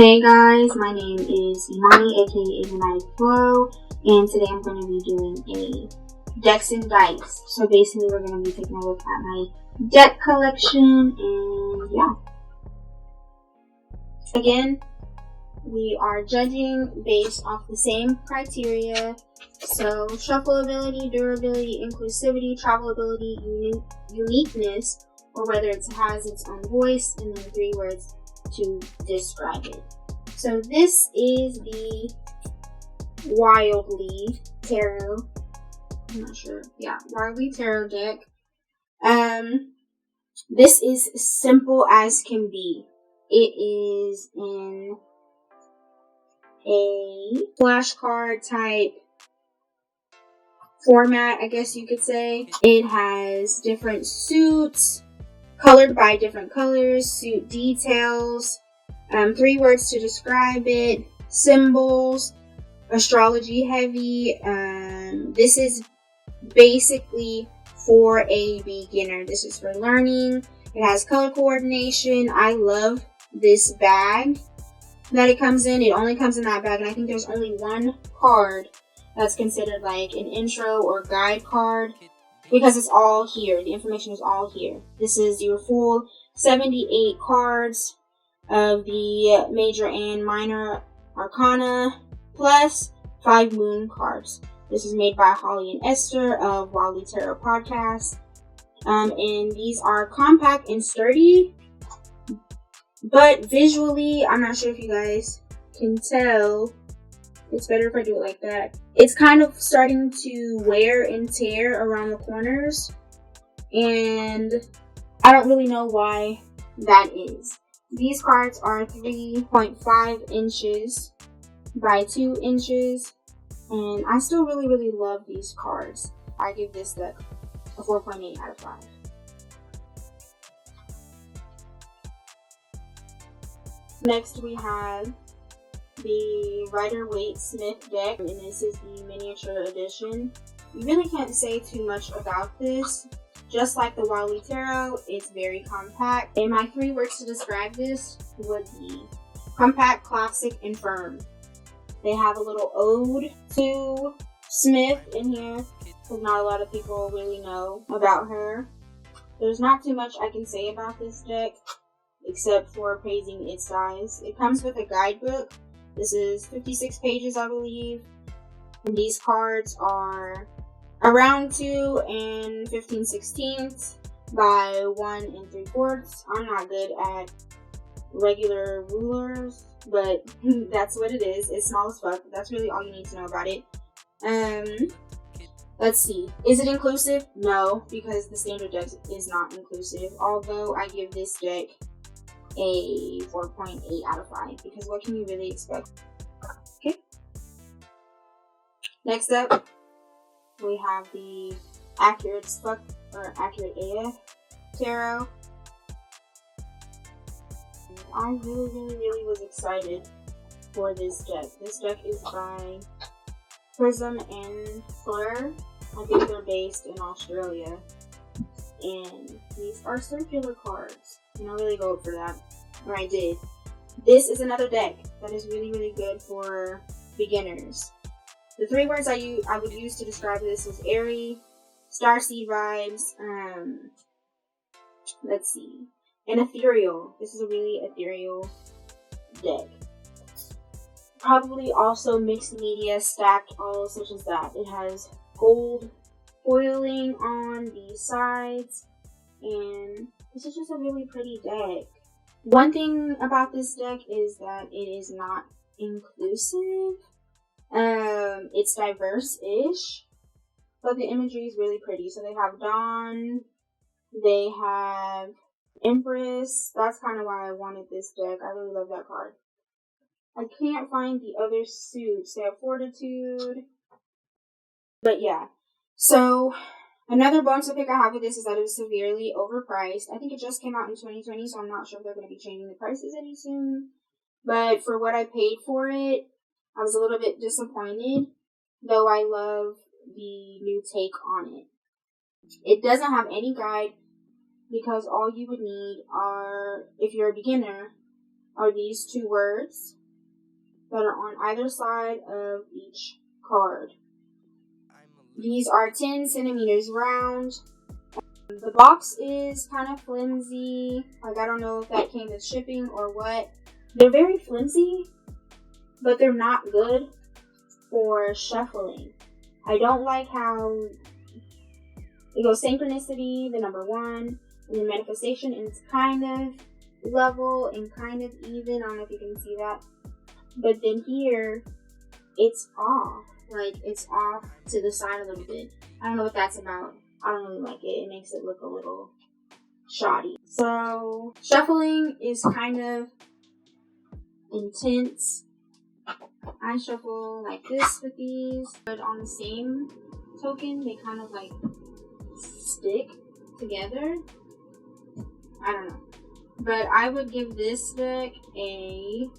Hey guys, my name is Imani, aka United Flow, and today I'm going to be doing a decks and dice. So basically we're going to be taking a look at my deck collection, and yeah. Again, we are judging based off the same criteria. So shuffle ability, durability, inclusivity, travel ability, uniqueness, or whether it has its own voice, and then 3 words to describe it. So this is the Wildly Tarot. I'm not sure. Yeah, Wildly Tarot deck. This is simple as can be. It is in a flashcard type format, I guess you could say. It has different suits, colored by different colors, suit details, 3 words to describe it, symbols, astrology heavy. This is basically for a beginner. This is for learning. It has color coordination. I love this bag that it comes in. It only comes in that bag, and I think there's only one card that's considered like an intro or guide card, because it's all here. The information is all here. This is your full 78 cards of the major and minor arcana, plus 5 moon cards. This is made by Holly and Esther of Wildly Tarot Podcast. And these are compact and sturdy, but visually, I'm not sure if you guys can tell. It's better if I do it like that. It's kind of starting to wear and tear around the corners, and I don't really know why that is. These cards are 3.5 inches by 2 inches, and I still really love these cards. I give this deck a 4.8 out of 5. Next we have the Rider-Waite-Smith deck, and this is the miniature edition. You really can't say too much about this. Just like the Wildly Tarot, it's very compact. And my 3 words to describe this would be compact, classic, and firm. They have a little ode to Smith in here, because not a lot of people really know about her. There's not too much I can say about this deck, except for praising its size. It comes with a guidebook. This is 56 pages, I believe. And these cards are around 2 and 15/16 by 1 3/4. I'm not good at regular rulers, but that's what it is. It's small as fuck. That's really all you need to know about it. Let's see. Is it inclusive? No, because the standard deck is not inclusive. Although I give this deck a 4.8 out of 5, because what can you really expect? Okay. Next up, we have the Accurate AF Tarot. I really was excited for this deck. This deck is by Prism and Fleur. I think they're based in Australia. And these are circular cards. You don't really go for that. Or I did. This is another deck that is really good for beginners. The 3 words I would use to describe this is airy, starseed vibes, let's see, and ethereal. This is a really ethereal deck. Probably also mixed media, stacked, all such as that. It has gold foiling on the sides, and this is just a really pretty deck. One thing about this deck is that it is not inclusive. It's diverse-ish, but the imagery is really pretty. So they have Dawn, they have Empress. That's kind of why I wanted this deck. I really love that card. I can't find the other suits. They have Fortitude. But yeah. So another bonus to pick I have with this is that it was severely overpriced. I think it just came out in 2020, so I'm not sure if they're going to be changing the prices any soon. But for what I paid for it, I was a little bit disappointed, though I love the new take on it. It doesn't have any guide, because all you would need are, if you're a beginner, are these two words that are on either side of each card. These are 10 centimeters round. The box is kind of flimsy. Like, I don't know if that came with shipping or what. They're very flimsy, but they're not good for shuffling. I don't like how it goes synchronicity, the number 1, and then manifestation, and it's kind of level and kind of even. I don't know if you can see that. But then here, it's off. Like, it's off to the side a little bit. I don't know what that's about. I don't really like it. It makes it look a little shoddy. So, shuffling is kind of intense. I shuffle like this with these, but on the same token, they kind of like stick together. I don't know. But I would give this deck a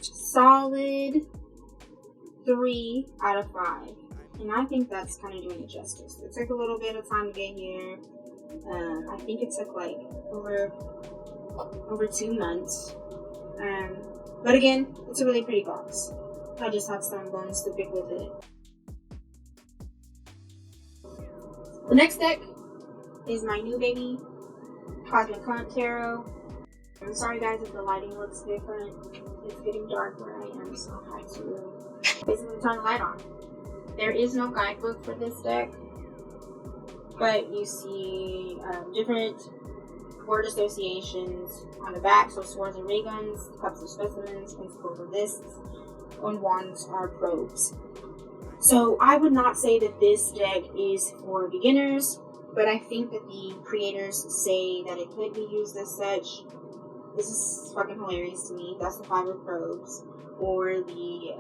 solid 3 out of 5. And I think that's kind of doing it justice. It took a little bit of time to get here. I think it took like over 2 months. But again, it's a really pretty box. I just have some bones to pick with it. The next deck is my new baby, Cosmic Hunt Tarot. I'm sorry guys if the lighting looks different. It's getting dark where I am, so I had to basically turn the light on. There is no guidebook for this deck, but you see different word associations on the back. So swords and ray guns, cups are specimens, pentacles are lists, and wands are probes. So I would not say that this deck is for beginners, but I think that the creators say that it could be used as such. This is fucking hilarious to me. That's the 5 of probes, or the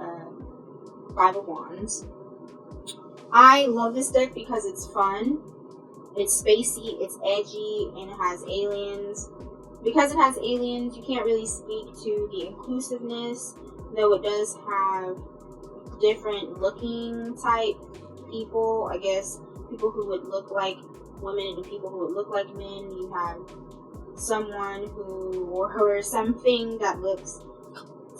5 of wands. I love this deck because it's fun, it's spacey, it's edgy, and it has aliens. Because it has aliens, you can't really speak to the inclusiveness, though it does have different looking type people. I guess people who would look like women and people who would look like men. You have someone who, or something that looks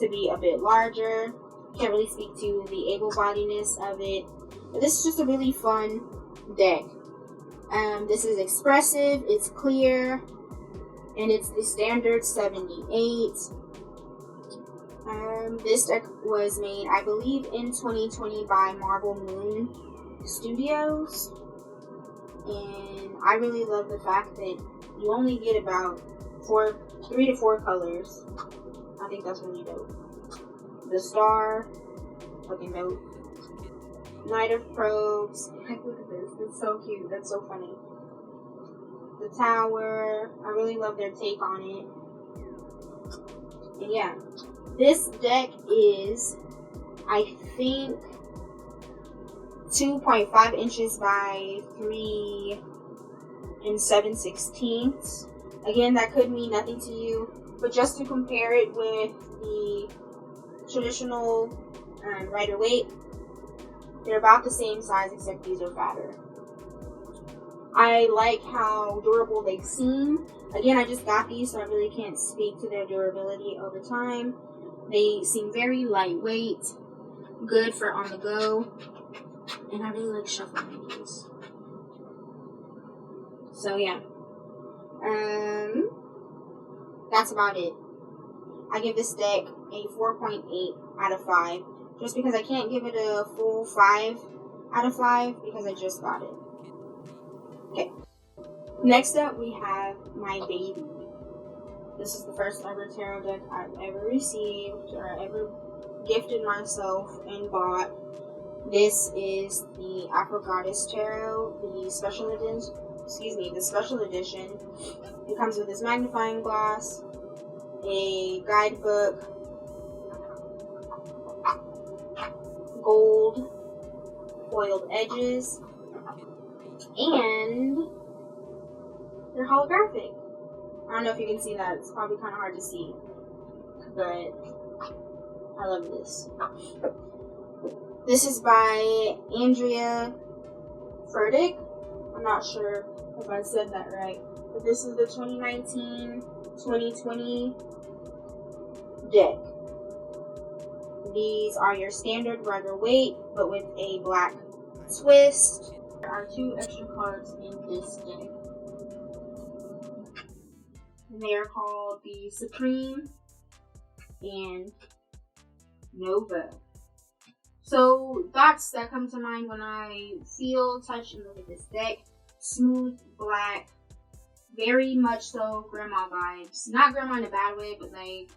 to be a bit larger. Can't really speak to the able-bodiedness of it. But this is just a really fun deck. This is expressive, it's clear, and it's the standard 78. This deck was made, I believe, in 2020 by Marble Moon Studios. And I really love the fact that you only get about 3 to 4 colors. I think that's really dope. The star, fucking dope. Knight of Probes. Like, look at this. It's so cute. That's so funny. The Tower. I really love their take on it. And yeah. This deck is, I think, 2.5 inches by 3 7/16. Again, that could mean nothing to you. But just to compare it with the traditional Rider-Waite, they're about the same size, except these are fatter. I like how durable they seem. Again, I just got these, so I really can't speak to their durability over time. They seem very lightweight, good for on the go, and I really like shuffling these. So yeah, that's about it. I give this deck a 4.8 out of 5. Just because I can't give it a full 5 out of 5 because I just got it. Okay. Next up, we have my baby. This is the first ever tarot deck I've ever received or ever gifted myself and bought. This is the Afro Goddess Tarot, the special edition. It comes with this magnifying glass, a guidebook, gold foiled edges, and they're holographic. I don't know if you can see that. It's probably kind of hard to see, but I love this. This is by Andrea Furtick. I'm not sure if I said that right, but this is the 2019-2020 deck. These are your standard regular weight, but with a black twist. There are 2 extra cards in this deck. And they are called the Supreme and Nova. So thoughts that come to mind when I feel, touch, and look at this deck. Smooth, black, very much so grandma vibes. Not grandma in a bad way, but like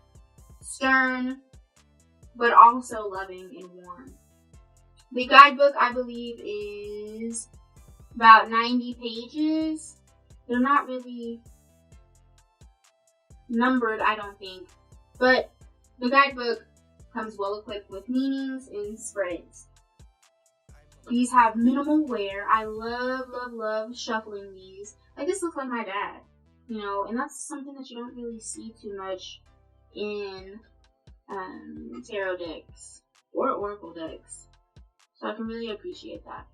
stern, but also loving and warm. The guidebook, I believe, is about 90 pages. They're not really numbered, I don't think. But the guidebook comes well equipped with meanings and spreads. These have minimal wear. I love shuffling these. Like, this looks like my dad, you know, and that's something that you don't really see too much in tarot decks or oracle decks. So I can really appreciate that.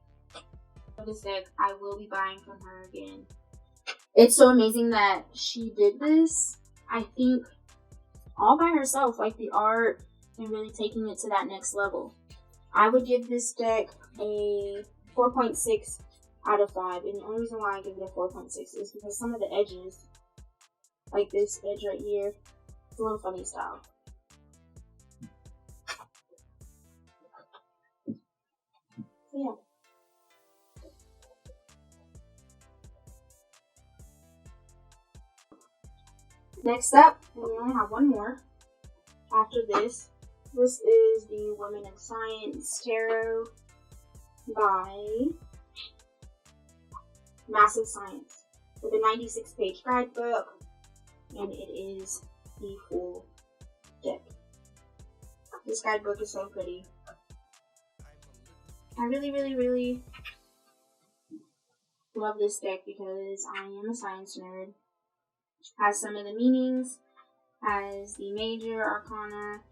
For this deck, I will be buying from her again. It's so amazing that she did this. I think all by herself, like the art and really taking it to that next level. I would give this deck a 4.6 out of 5. And the only reason why I give it a 4.6 is because some of the edges, like this edge right here, it's a little funny style. So yeah. Next up, we only have one more. After this, this is the Women in Science Tarot by Massive Science with a 96-page guidebook, and it is the full deck. This guidebook is so pretty. I really love this deck because I am a science nerd. Has some of the meanings, has the major arcana,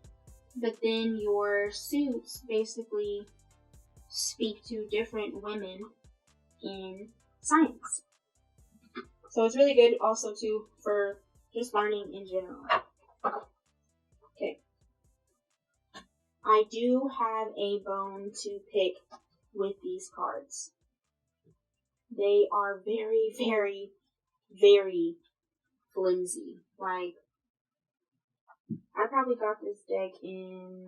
but then your suits basically speak to different women in science. So it's really good also too for just learning in general. Okay. I do have a bone to pick with these cards. They are very flimsy. Like, I probably got this deck in,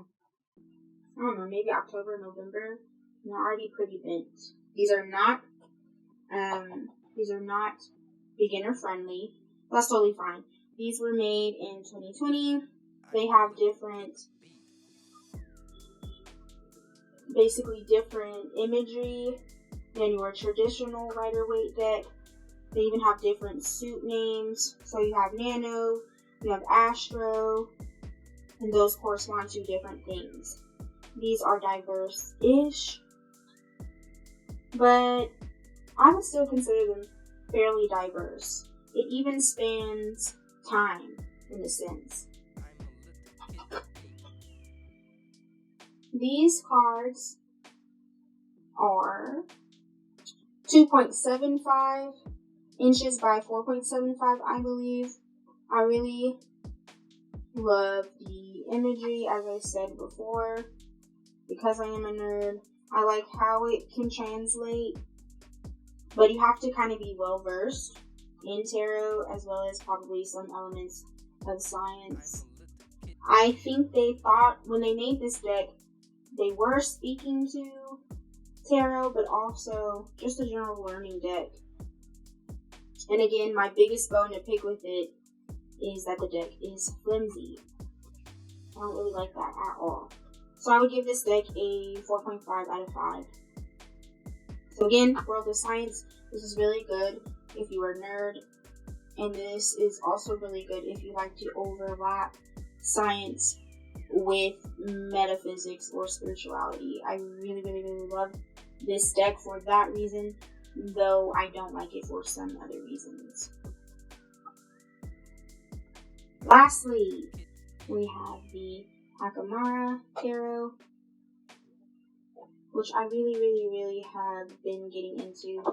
I don't know, maybe October, November, and they're already pretty bent. These are not beginner friendly. That's totally fine. These were made in 2020. They have different imagery than your traditional Rider-Waite deck. They even have different suit names. So you have Nano, you have Astro, and those correspond to different things. These are diverse-ish, but I would still consider them fairly diverse. It even spans time, in a sense. These cards are 2.75 inches by 4.75, I believe. I really love the imagery, as I said before. Because I am a nerd, I like how it can translate, but you have to kind of be well versed in tarot, as well as probably some elements of science. I think they thought when they made this deck, they were speaking to tarot, but also just a general learning deck. And again, my biggest bone to pick with it is that the deck is flimsy. I don't really like that at all. So I would give this deck a 4.5 out of 5. So again, World of Science, this is really good if you are a nerd. And this is also really good if you like to overlap science with metaphysics or spirituality. I really love this deck for that reason, though I don't like it for some other reasons. Lastly, we have the Akamara Tarot, which I really have been getting into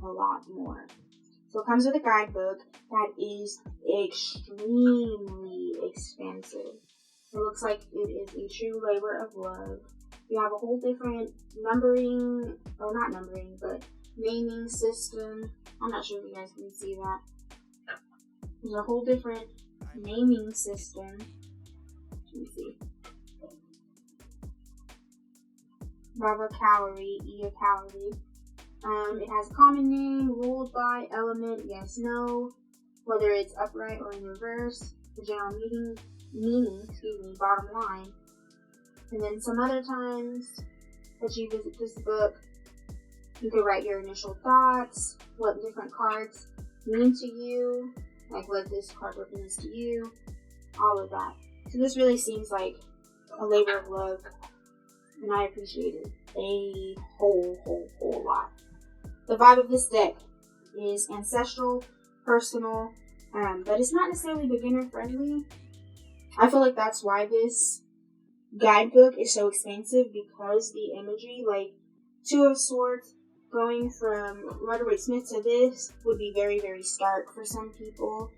a lot more. So it comes with a guidebook that is extremely expensive. It looks like it is a true labor of love. You have a whole different numbering, or not numbering, but naming system. I'm not sure if you guys can see that. There's a whole different naming system. Let me see. Baba calorie, E a calorie. It has a common name, ruled by, element, yes, no, whether it's upright or in reverse, the general meaning, bottom line. And then some other times that you visit this book, you could write your initial thoughts, what different cards mean to you, like what this card represents to you, all of that. So this really seems like a labor of love, and I appreciate it a whole lot. The vibe of this deck is ancestral, personal, but it's not necessarily beginner friendly. I feel like that's why this guidebook is so expensive, because the imagery, like Two of Swords going from Rider-Waite-Smith to this would be very, very stark for some people.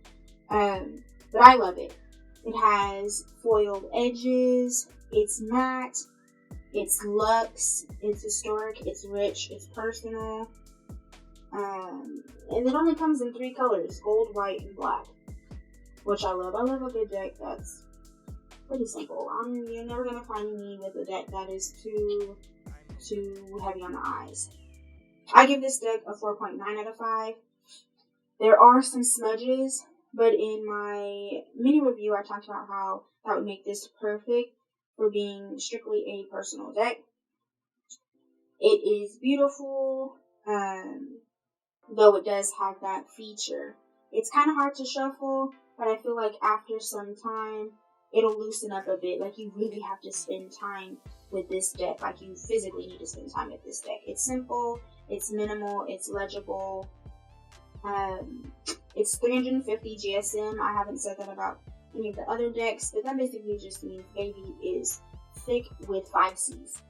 But I love it. It has foiled edges, it's matte, it's luxe, it's historic, it's rich, it's personal. And it only comes in 3 colors, gold, white, and black, which I love. I love a good deck that's pretty simple. You're never going to find me with a deck that is too heavy on the eyes. I give this deck a 4.9 out of 5. There are some smudges, but in my mini review, I talked about how that would make this perfect for being strictly a personal deck. It is beautiful, though it does have that feature. It's kind of hard to shuffle, but I feel like after some time, it'll loosen up a bit. Like, you really have to spend time with this deck. Like, you physically need to spend time with this deck. It's simple, it's minimal, it's legible. It's 350 GSM. I haven't said that about any of the other decks, but that basically just means baby is thick with 5 C's.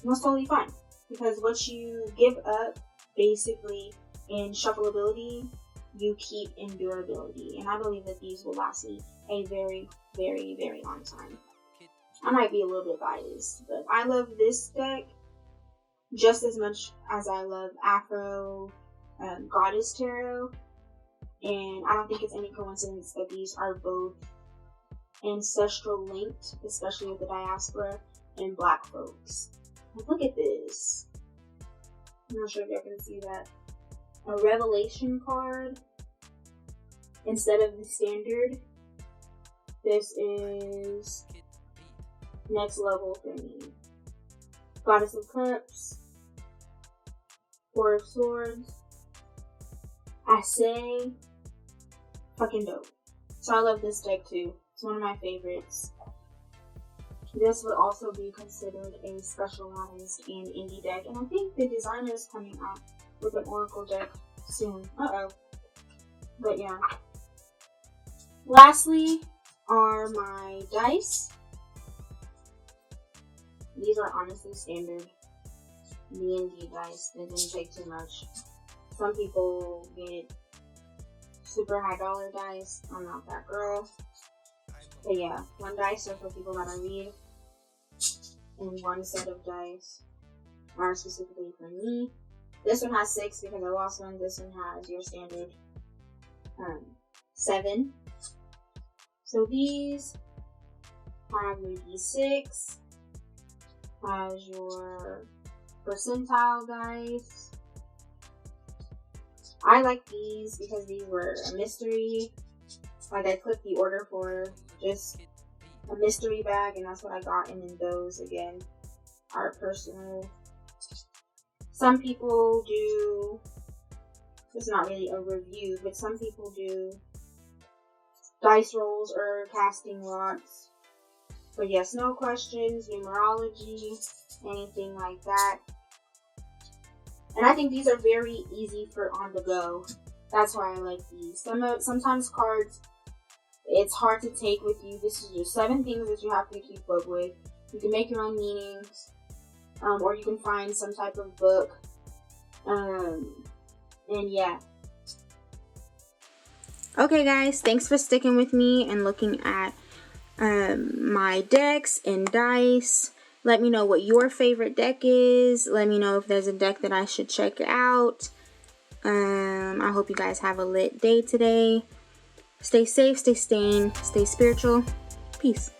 And that's totally fine, because what you give up, basically, in shuffleability, you keep in durability. And I believe that these will last me a very, very, very long time. I might be a little bit biased, but I love this deck just as much as I love Afro Goddess Tarot. And I don't think it's any coincidence that these are both ancestral linked, especially with the diaspora and black folks. Look at this. I'm not sure if y'all can see that. A revelation card instead of the standard. This is next level for me. Goddess of Cups, Four of Swords, I say, fucking dope. So I love this deck too. It's one of my favorites. This would also be considered a specialized and indie deck, and I think the designer is coming out with an Oracle deck soon. But yeah. Lastly are my dice. These are honestly standard D&D dice. They didn't take too much. Some people get super high dollar dice. I'm not that girl. But yeah, 1 dice are for people that I read, and 1 set of dice are specifically for me. This one has 6 because I lost one. This one has your standard 7. So these have your D6, has your percentile dice. I like these because these were a mystery. Like, I clicked the order for just a mystery bag, and that's what I got. And then those, again, are personal. Some people do, it's not really a review, but some people do dice rolls or casting lots for yes, no questions, numerology, anything like that. And I think these are very easy for on the go. That's why I like these. Sometimes cards, it's hard to take with you. This is just 7 things that you have to keep up with. You can make your own meanings, or you can find some type of book. And yeah. Okay guys, thanks for sticking with me and looking at my decks and dice. Let me know what your favorite deck is. Let me know if there's a deck that I should check out. I hope you guys have a lit day today. Stay safe, stay sane, stay spiritual. Peace.